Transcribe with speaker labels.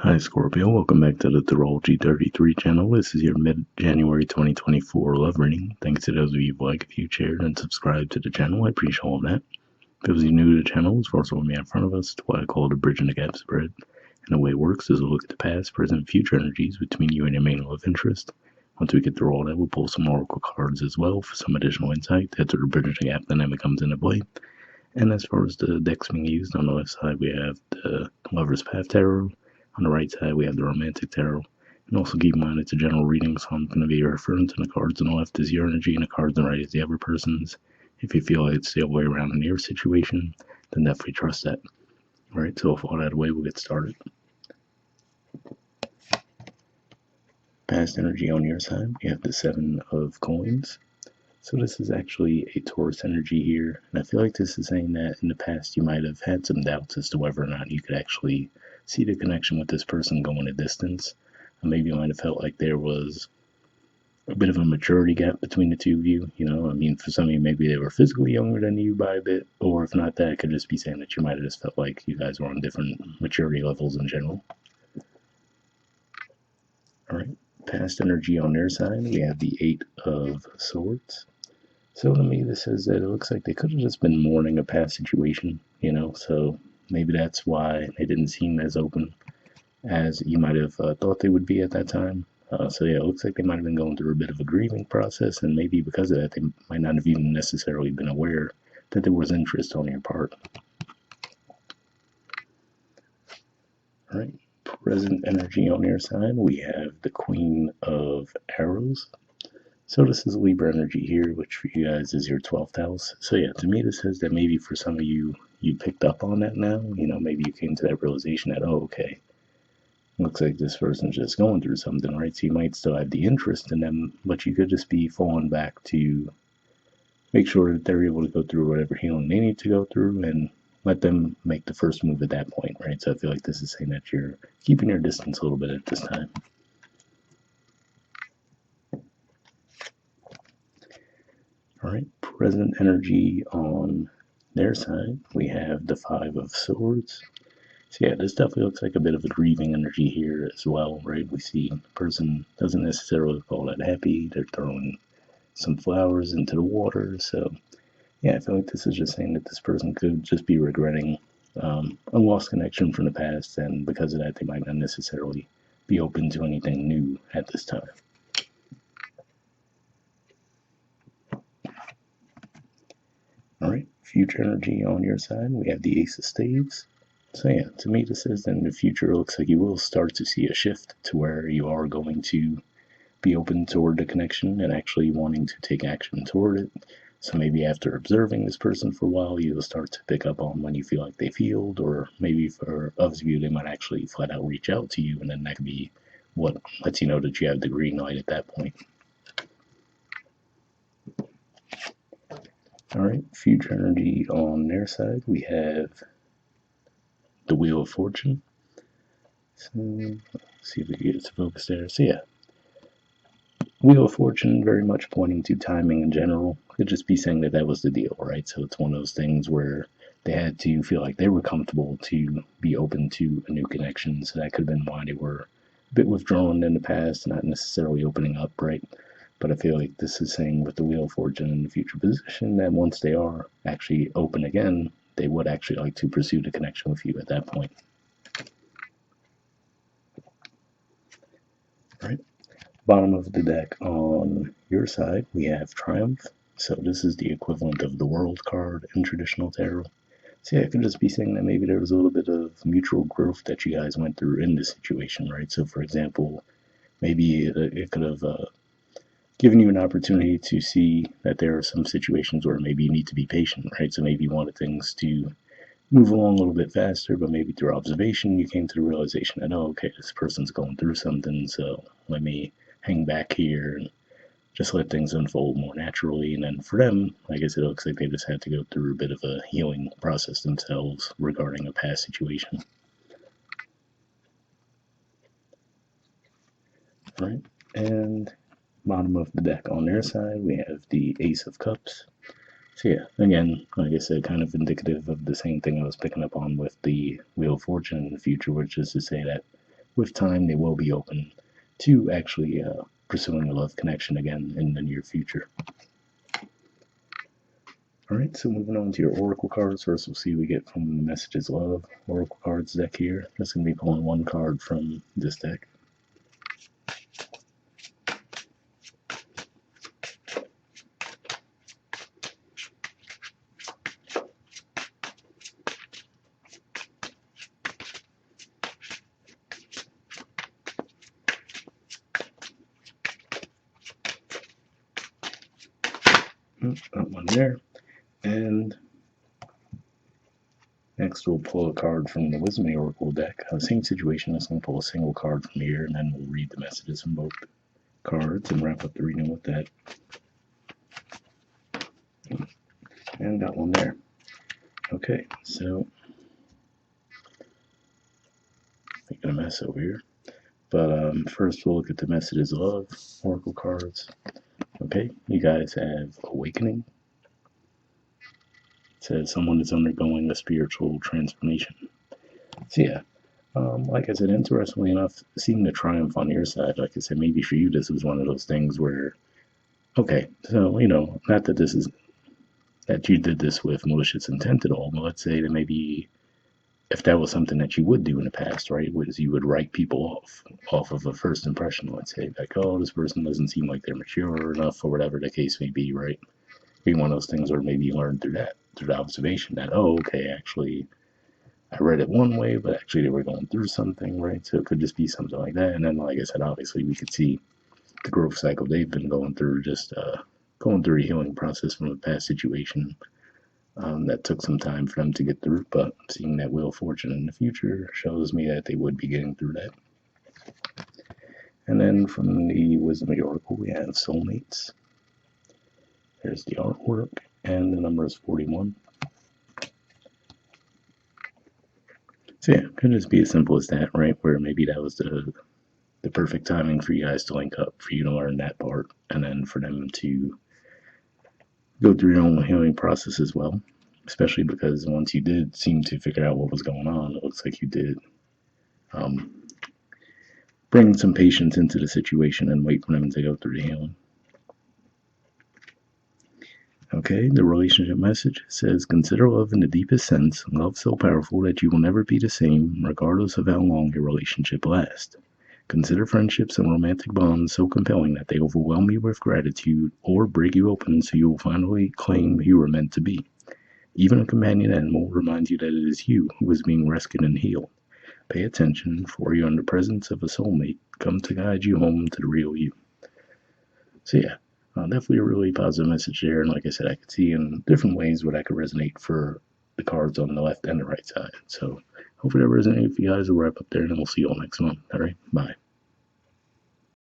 Speaker 1: Hi Scorpio, welcome back to the Astrology 33 channel. This is your mid-January 2024 love reading. Thanks to those of you who like, if you shared, and subscribe to the channel. I appreciate all of that. For those of you new to the channel, as far as what we have in front of us, it's what I call the bridge and the gap spread. And the way it works is we'll look at the past, present, and future energies between you and your main love interest. Once we get through all that, we'll pull some oracle cards as well for some additional insight. That's where the bridge and the gap dynamic comes into play. And as far as the decks being used, on the left side we have the Lover's Path Tarot. On the right side we have the Romantic Tarot. And also keep in mind it's a general reading, so I'm going to be referring to the cards on the left as your energy and the cards on the right as the other person's. If you feel like it's the other way around in your situation, then definitely trust that. Alright, so with all that away, we'll get started. Past energy on your side, we have the Seven of Coins. So this is actually a Taurus energy here, and I feel like this is saying that in the past you might have had some doubts as to whether or not you could actually see the connection with this person going a distance. And maybe you might have felt like there was a bit of a maturity gap between the two of you. I mean, for some of you, maybe they were physically younger than you by a bit, or if not that, it could just be saying that you might have just felt like you guys were on different maturity levels in general. Alright, past energy on their side, we have the Eight of Swords. So to me, this says that it looks like they could have just been mourning a past situation, so maybe that's why they didn't seem as open as you might have thought they would be at that time. So yeah, it looks like they might have been going through a bit of a grieving process, and maybe because of that, they might not have even necessarily been aware that there was interest on your part. All right, present energy on your side, we have the Queen of Arrows. So this is Libra energy here, which for you guys is your 12th house. So yeah, to me this says that maybe for some of you, you picked up on that now. Maybe you came to that realization that, oh, okay, looks like this person's just going through something, right? So you might still have the interest in them, but you could just be falling back to make sure that they're able to go through whatever healing they need to go through and let them make the first move at that point, right? So I feel like this is saying that you're keeping your distance a little bit at this time. All right, present energy on their side, we have the Five of Swords. So yeah, this definitely looks like a bit of a grieving energy here as well, right? We see the person doesn't necessarily look all that happy. They're throwing some flowers into the water. So yeah, I feel like this is just saying that this person could just be regretting a lost connection from the past, and because of that, they might not necessarily be open to anything new at this time. All right, future energy on your side, we have the Ace of Spades. So yeah, to me this says that in the future it looks like you will start to see a shift to where you are going to be open toward the connection and actually wanting to take action toward it. So maybe after observing this person for a while, you'll start to pick up on when you feel like they've healed, or maybe for others of you, they might actually flat out reach out to you, and then that could be what lets you know that you have the green light at that point. All right, future energy on their side, we have the Wheel of Fortune. So let's see if we can get to focus there. So yeah, Wheel of Fortune very much pointing to timing in general. Could just be saying that that was the deal, right? So it's one of those things where they had to feel like they were comfortable to be open to a new connection. So that could have been why they were a bit withdrawn in the past, not necessarily opening up, right? But I feel like this is saying with the Wheel of Fortune in the future position that once they are actually open again, they would actually like to pursue the connection with you at that point. All right. Bottom of the deck on your side, we have Triumph. So this is the equivalent of the World card in traditional tarot. So yeah, it could just be saying that maybe there was a little bit of mutual growth that you guys went through in this situation, right? So for example, maybe it could have given you an opportunity to see that there are some situations where maybe you need to be patient, right? So maybe you wanted things to move along a little bit faster, but maybe through observation you came to the realization that, oh, okay, this person's going through something, so let me hang back here and just let things unfold more naturally. And then for them, I guess it looks like they just had to go through a bit of a healing process themselves regarding a past situation. All right, and bottom of the deck on their side, we have the Ace of Cups. So yeah, again, like I said, kind of indicative of the same thing I was picking up on with the Wheel of Fortune in the future, which is to say that with time, they will be open to actually pursuing a love connection again in the near future. Alright, so moving on to your oracle cards. First, we'll see what we get from the Messages Love oracle cards deck here. Just going to be pulling one card from this deck. That one there. And next, we'll pull a card from the Wisdom Oracle deck. Same situation. I'm going to pull a single card from here, and then we'll read the messages from both cards and wrap up the reading with that. And got one there. Okay, so making a mess over here. But first, we'll look at the Messages Love oracle cards. Okay, you guys have Awakening. It says someone is undergoing a spiritual transformation. So yeah, like I said, interestingly enough, seeing the triumph on your side, like I said, maybe for you this was one of those things where, okay, so, not that this is, that you did this with malicious intent at all, but let's say that maybe if that was something that you would do in the past, right, was you would write people off of a first impression, let's say, like, oh, this person doesn't seem like they're mature enough, or whatever the case may be, right? Maybe one of those things where maybe you learned through the observation that, oh, okay, actually, I read it one way, but actually they were going through something, right? So it could just be something like that. And then, like I said, obviously we could see the growth cycle they've been going through, just going through a healing process from a past situation that took some time for them to get through. But seeing that Wheel of Fortune in the future shows me that they would be getting through that. And then from the Wisdom of the Oracle, we have Soulmates. There's the artwork, and the number is 41. So yeah, could just be as simple as that, right? Where maybe that was the perfect timing for you guys to link up, for you to learn that part, and then for them to go through your own healing process as well. Especially because once you did seem to figure out what was going on, it looks like you did bring some patience into the situation and wait for them to go through the healing. Okay, the relationship message says, consider love in the deepest sense, love so powerful that you will never be the same, regardless of how long your relationship lasts. Consider friendships and romantic bonds so compelling that they overwhelm you with gratitude or break you open so you will finally claim you were meant to be. Even a companion animal reminds you that it is you who is being rescued and healed. Pay attention, for you are in the presence of a soulmate, come to guide you home to the real you. So yeah, definitely a really positive message there. And like I said, I could see in different ways what I could resonate for the cards on the left and the right side. So hopefully that resonates with you guys. We'll wrap up there, and we'll see you all next month. All right, bye.